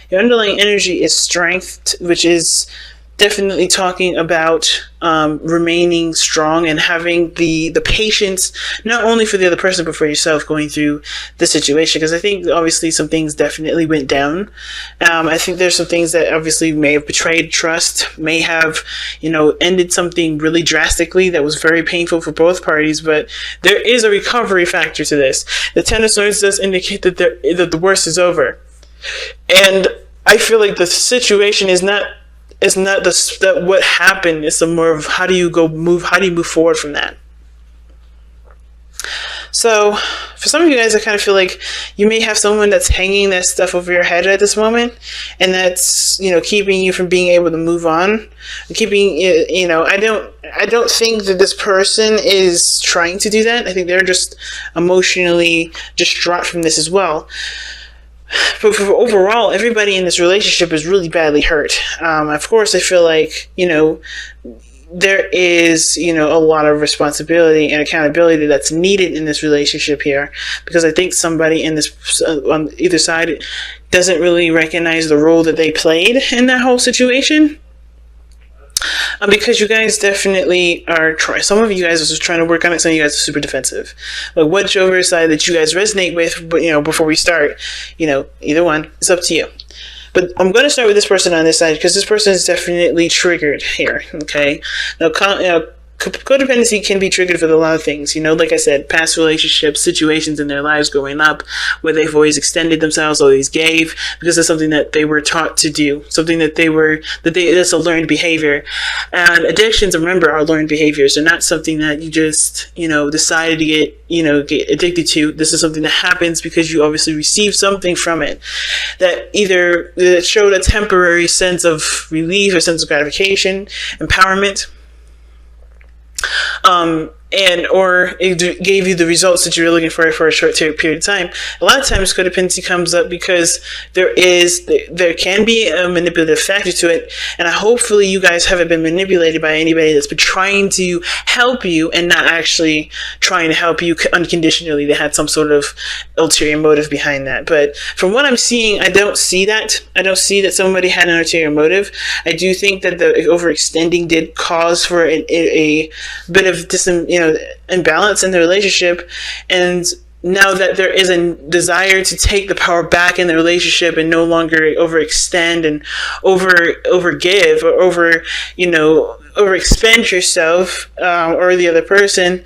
Your underlying energy is strength, which is definitely talking about remaining strong and having the patience, not only for the other person, but for yourself going through the situation. Because I think obviously some things definitely went down. I think there's some things that obviously may have betrayed trust, may have, ended something really drastically that was very painful for both parties. But there is a recovery factor to this. The Ten of Swords does indicate that that the worst is over. And I feel like the situation is not what happened. It's more of how do you move forward from that. So for some of you guys, I kind of feel like you may have someone that's hanging that stuff over your head at this moment, and that's keeping you from being able to move on, keeping I don't think that this person is trying to do that. I think they're just emotionally distraught from this as well. But for overall, everybody in this relationship is really badly hurt. Of course, I feel like, there is, a lot of responsibility and accountability that's needed in this relationship here. Because I think somebody in this, on either side, doesn't really recognize the role that they played in that whole situation. Because you guys definitely are some of you guys are just trying to work on it. Some of you guys are super defensive. Like, whichever side that you guys resonate with, but before we start, either one, it's up to you. But I'm going to start with this person on this side because this person is definitely triggered here. Okay, now codependency can be triggered with a lot of things, like I said, past relationships, situations in their lives growing up where they've always extended themselves, always gave, because it's something that they were taught to do, something that that's a learned behavior. And addictions, remember, are learned behaviors. They're not something that you just, decided to get addicted to. This is something that happens because you obviously received something from it that either showed a temporary sense of relief or sense of gratification, empowerment, or it gave you the results that you were looking for a short period of time. A lot of times codependency comes up because there can be a manipulative factor to it, and hopefully you guys haven't been manipulated by anybody that's been trying to help you and not actually trying to help you unconditionally. They had some sort of ulterior motive behind that. But from what I'm seeing, I don't see that. I don't see that somebody had an ulterior motive. I do think that the overextending did cause for a bit of imbalance in the relationship, and now that there is a desire to take the power back in the relationship and no longer overextend and overgive or overexpend yourself or the other person,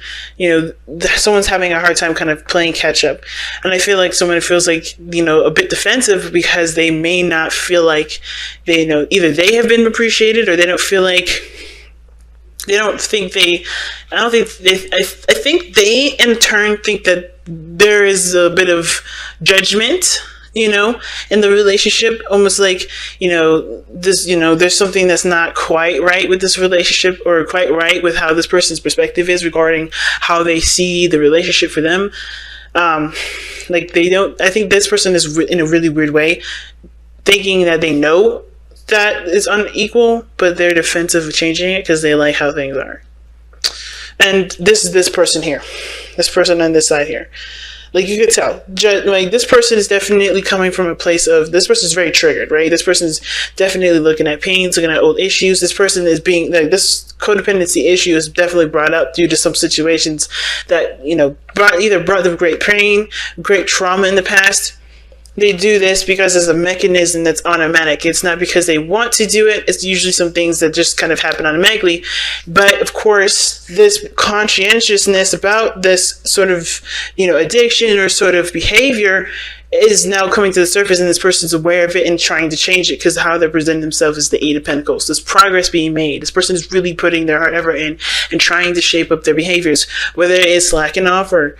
someone's having a hard time kind of playing catch up. And I feel like someone feels like, a bit defensive because they may not feel like either they have been appreciated or they don't feel like I think they in turn think that there is a bit of judgment, in the relationship, almost like, there's something that's not quite right with this relationship or quite right with how this person's perspective is regarding how they see the relationship for them. I think this person is in a really weird way thinking that they know that is unequal, but they're defensive of changing it because they like how things are. And this is this person here, this person on this side here. Like, you could tell, this person is definitely coming from a place of, this person is very triggered, right? This person is definitely looking at pains, looking at old issues. This person is being, this codependency issue is definitely brought up due to some situations that, brought them great pain, great trauma in the past. They do this because it's a mechanism that's automatic. It's not because they want to do it. It's usually some things that just kind of happen automatically. But of course, this conscientiousness about this sort of, addiction or sort of behavior is now coming to the surface, and this person's aware of it and trying to change it because how they present themselves is the Eight of Pentacles. There's progress being made. This person is really putting their heart effort in and trying to shape up their behaviors, whether it's slacking off or,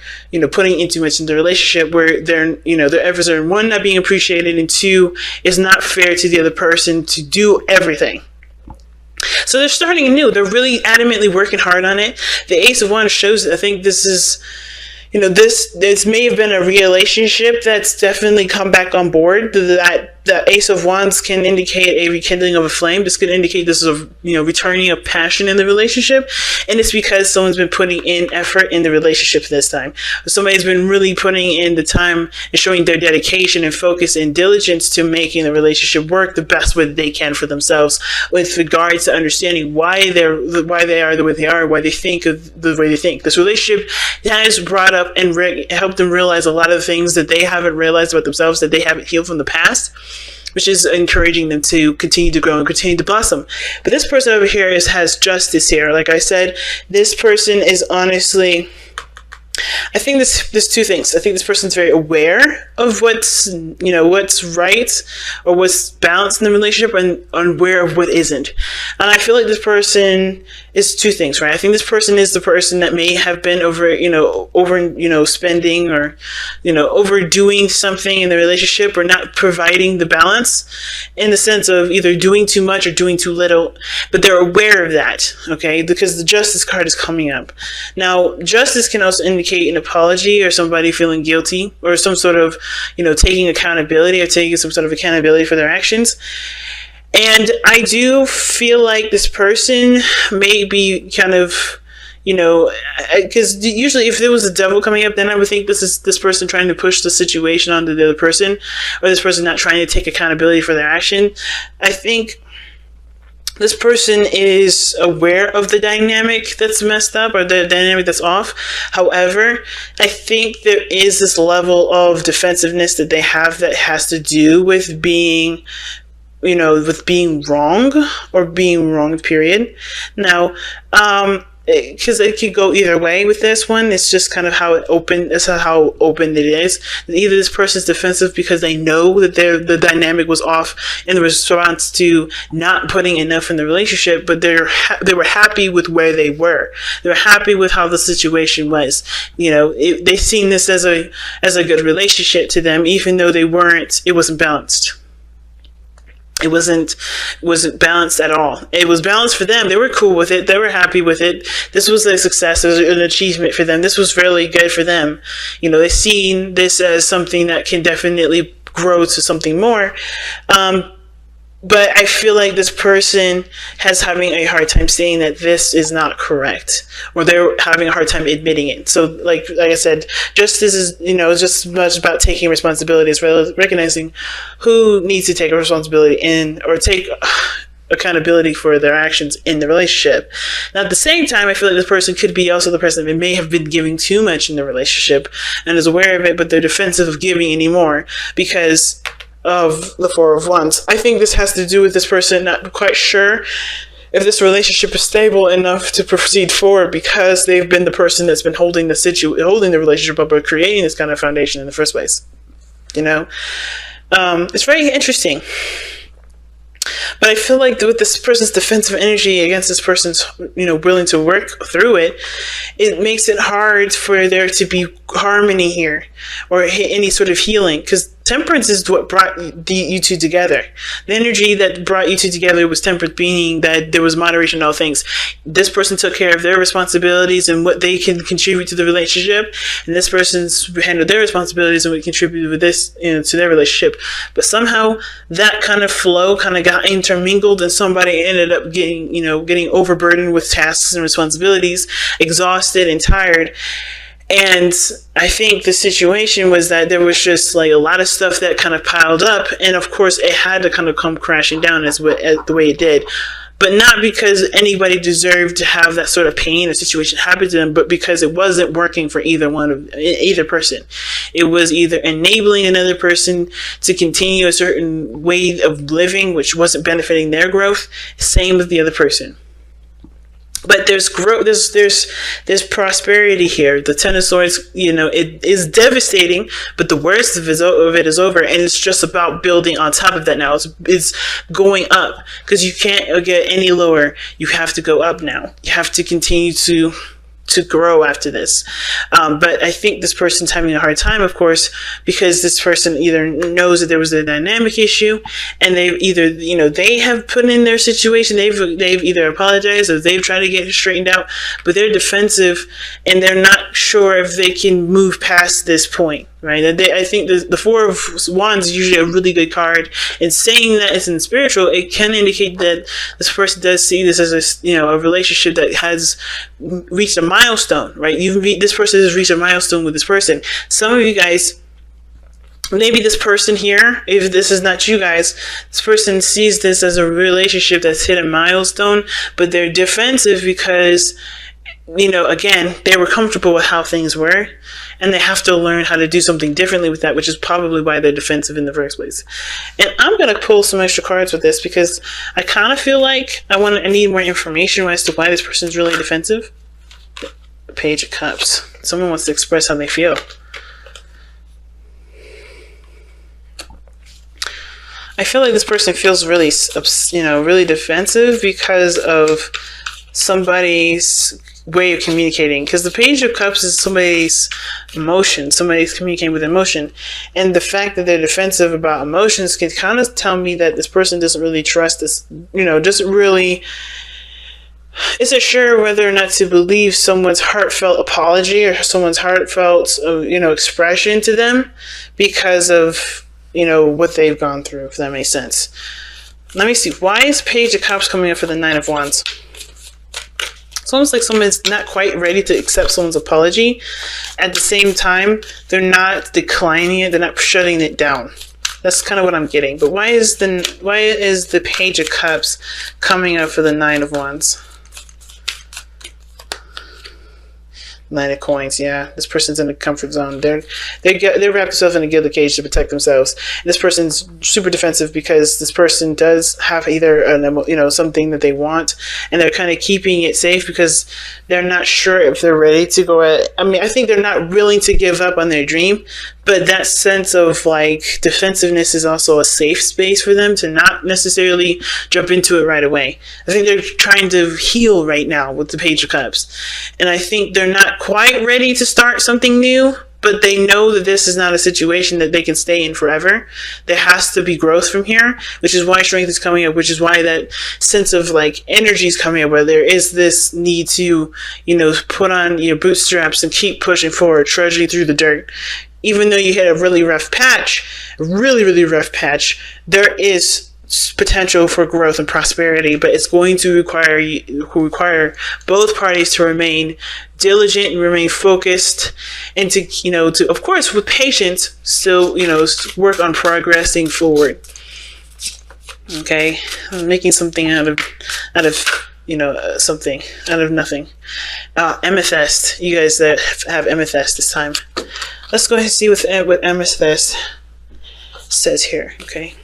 putting in too much in the relationship where their efforts are, one, not being appreciated, and two, it's not fair to the other person to do everything. So they're starting anew. They're really adamantly working hard on it. The Ace of Wands shows that I think this is, this may have been a relationship that's definitely come back on board, that the Ace of Wands can indicate a rekindling of a flame. This could indicate this is a returning of passion in the relationship, and it's because someone's been putting in effort in the relationship this time. Somebody's been really putting in the time and showing their dedication and focus and diligence to making the relationship work the best way that they can for themselves, with regards to understanding why they are the way they are, why they think of the way they think. This relationship has brought up and helped them realize a lot of things that they haven't realized about themselves, that they haven't healed from the past, which is encouraging them to continue to grow and continue to blossom. But this person over here has justice here. Like I said, this person is honestly, I think there's two things. I think this person's very aware of what's right or what's balanced in the relationship, and unaware of what isn't. And I feel like this person is two things, right? I think this person is the person that may have been over spending, or overdoing something in the relationship, or not providing the balance in the sense of either doing too much or doing too little, but they're aware of that, okay? Because the Justice card is coming up. Now, Justice can also indicate an apology, or somebody feeling guilty, or some sort of, taking accountability, or taking some sort of accountability for their actions. And I do feel like this person may be kind of, because usually if there was a devil coming up, then I would think this is this person trying to push the situation onto the other person, or this person not trying to take accountability for their action. I think this person is aware of the dynamic that's messed up, or the dynamic that's off. However, I think there is this level of defensiveness that they have that has to do with being wrong, or being wrong, period. Now, because it could go either way with this one. It's just kind of how open it is. Either this person's defensive because they know that the dynamic was off in the response to not putting enough in the relationship, but they were happy with where they were. They were happy with how the situation was. They seen this as a good relationship to them, even though it wasn't balanced. It wasn't balanced at all. It was balanced for them. They were cool with it. They were happy with it. This was a success. It was an achievement for them. This was really good for them. They seen this as something that can definitely grow to something more. But I feel like this person has having a hard time saying that this is not correct, or they're having a hard time admitting it. So like I said, justice is, just as much about taking responsibility as well as recognizing who needs to take a responsibility or take accountability for their actions in the relationship. Now, at the same time, I feel like this person could be also the person that may have been giving too much in the relationship and is aware of it, but they're defensive of giving anymore because of the Four of Wands. I think this has to do with this person not quite sure if this relationship is stable enough to proceed forward, because they've been the person that's been holding the relationship up, or creating this kind of foundation in the first place. It's very interesting. But I feel like with this person's defensive energy against this person's, willing to work through it, it makes it hard for there to be harmony here, or any sort of healing, because Temperance is what brought you two together. The energy that brought you two together was temperance, meaning that there was moderation in all things. This person took care of their responsibilities and what they can contribute to the relationship, and this person's handled their responsibilities and what contributed with this, to their relationship. But somehow that kind of flow kind of got intermingled, and somebody ended up getting overburdened with tasks and responsibilities, exhausted and tired. And I think the situation was that there was just like a lot of stuff that kind of piled up, and of course it had to kind of come crashing down as the way it did. But not because anybody deserved to have that sort of pain or situation happen to them, but because it wasn't working for either person. It was either enabling another person to continue a certain way of living, which wasn't benefiting their growth. Same with the other person. But there's growth, there's prosperity here. The Ten of Swords, it is devastating, but the worst of it is over, and it's just about building on top of that now. It's going up, because you can't get any lower. You have to go up now. You have to continue to grow after this. But I think this person's having a hard time, of course, because this person either knows that there was a dynamic issue, and they've either, they have put in their situation, they've either apologized or they've tried to get it straightened out, but they're defensive and they're not sure if they can move past this point. right? I think the Four of Wands is usually a really good card. And saying that it's in spiritual, it can indicate that this person does see this as a relationship that has reached a milestone, right? This person has reached a milestone with this person. Some of you guys, maybe this person here, if this is not you guys, this person sees this as a relationship that's hit a milestone, but they're defensive because, again, they were comfortable with how things were, and they have to learn how to do something differently with that, which is probably why they're defensive in the first place. And I'm going to pull some extra cards with this because I kind of feel like I need more information as to why this person's really defensive. The Page of Cups. Someone wants to express how they feel. I feel like this person feels really, really defensive because of somebody's way of communicating. Because the Page of Cups is somebody's emotion. Somebody's communicating with emotion. And the fact that they're defensive about emotions can kind of tell me that this person doesn't really trust this, doesn't really, isn't sure whether or not to believe someone's heartfelt apology or someone's heartfelt, expression to them because of, what they've gone through, if that makes sense. Let me see. Why is Page of Cups coming up for the Nine of Wands? It's almost like someone's not quite ready to accept someone's apology. At the same time, they're not declining it. They're not shutting it down. That's kind of what I'm getting. But why is the Page of Cups coming up for the Nine of Wands? Nine of Coins, yeah. This person's in a comfort zone. They wrap themselves in a gilded cage to protect themselves. And this person's super defensive because this person does have either something that they want, and they're kind of keeping it safe because they're not sure if they're ready to go at. I think they're not willing to give up on their dream, but that sense of defensiveness is also a safe space for them to not necessarily jump into it right away. I think they're trying to heal right now with the Page of Cups, and I think they're not quite ready to start something new, but they know that this is not a situation that they can stay in forever. There has to be growth from here, which is why strength is coming up, which is why that sense of energy is coming up, where there is this need to, put on your bootstraps and keep pushing forward, trudging through the dirt. Even though you hit a really rough patch, there is potential for growth and prosperity, but it's going to require both parties to remain diligent and remain focused, and to of course with patience still work on progressing forward. Okay, I'm making something out of something out of nothing. Amethyst. You guys that have amethyst this time, let's go ahead and see what amethyst says here. Okay.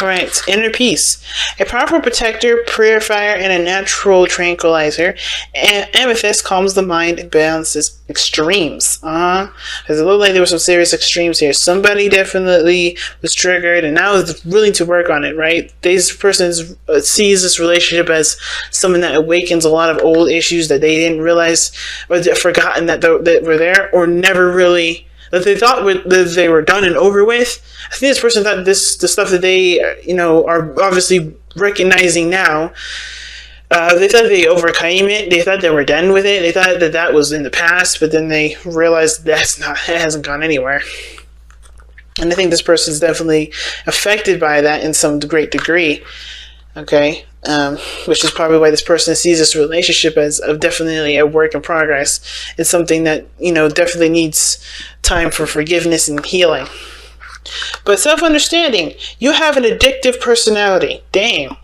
Alright, inner peace. A powerful protector, purifier, and a natural tranquilizer. Amethyst calms the mind and balances extremes. Because it looked like there were some serious extremes here. Somebody definitely was triggered and now is willing to work on it, right? This person sees this relationship as something that awakens a lot of old issues that they didn't realize or forgotten that were there, or never really, that they thought that they were done and over with. I think this person thought the stuff that they, are obviously recognizing now, they thought they overcame it. They thought they were done with it. They thought that was in the past, but then they realized it hasn't gone anywhere. And I think this person is definitely affected by that in some great degree. Okay, which is probably why this person sees this relationship as definitely a work in progress. It's something that definitely needs time for forgiveness and healing. But self-understanding, you have an addictive personality. Damn.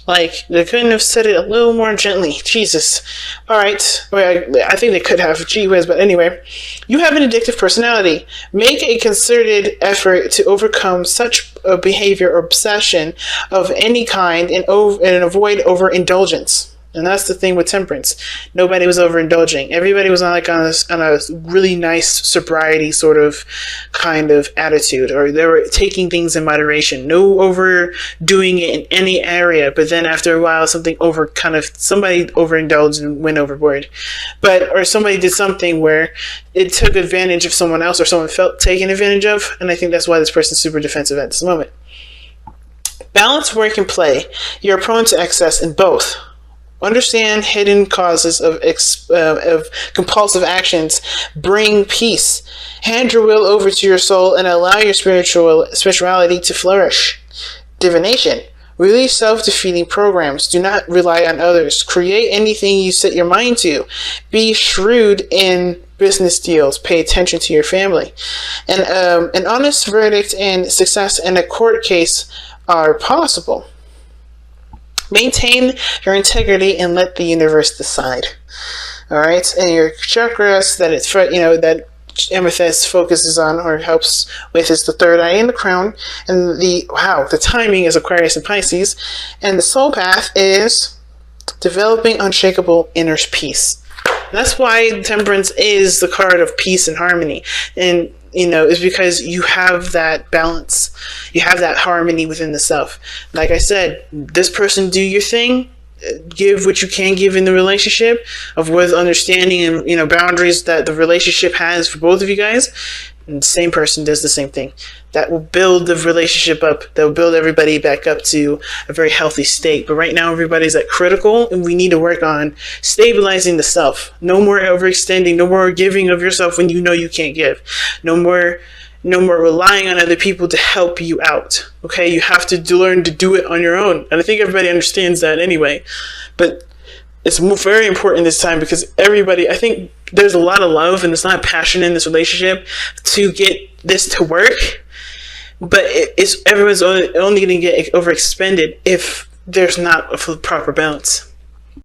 They couldn't have said it a little more gently. Jesus. Alright. I think they could have. Gee whiz. But anyway. You have an addictive personality. Make a concerted effort to overcome such a behavior or obsession of any kind and avoid overindulgence. And that's the thing with temperance. Nobody was overindulging. Everybody was on a really nice sobriety sort of kind of attitude, or they were taking things in moderation. No overdoing it in any area. But then after a while, somebody overindulged and went overboard. Or somebody did something where it took advantage of someone else, or someone felt taken advantage of. And I think that's why this person's super defensive at this moment. Balance work and play. You're prone to excess in both. Understand hidden causes of compulsive actions. Bring peace. Hand your will over to your soul and allow your spirituality to flourish. Divination. Release self-defeating programs. Do not rely on others. Create anything you set your mind to. Be shrewd in business deals. Pay attention to your family. And an honest verdict and success in a court case are possible. Maintain your integrity and let the universe decide. All right, and your chakras that amethyst focuses on or helps with is the third eye and the crown, and the timing is Aquarius and Pisces, and the soul path is developing unshakable inner peace. And that's why Temperance is the card of peace and harmony, and is because you have that balance, you have that harmony within the self. Like I said, this person, do your thing, give what you can give in the relationship, with understanding and boundaries that the relationship has for both of you guys. And the same person does the same thing. That will build the relationship up. That will build everybody back up to a very healthy state. But right now, everybody's at critical, and we need to work on stabilizing the self. No more overextending. No more giving of yourself when you know you can't give. No more relying on other people to help you out. Okay, you have to learn to do it on your own. And I think everybody understands that anyway. But it's very important this time because I think there's a lot of love and there's a lot of passion in this relationship to get this to work. But everyone's only going to get overexpended if there's not a proper balance.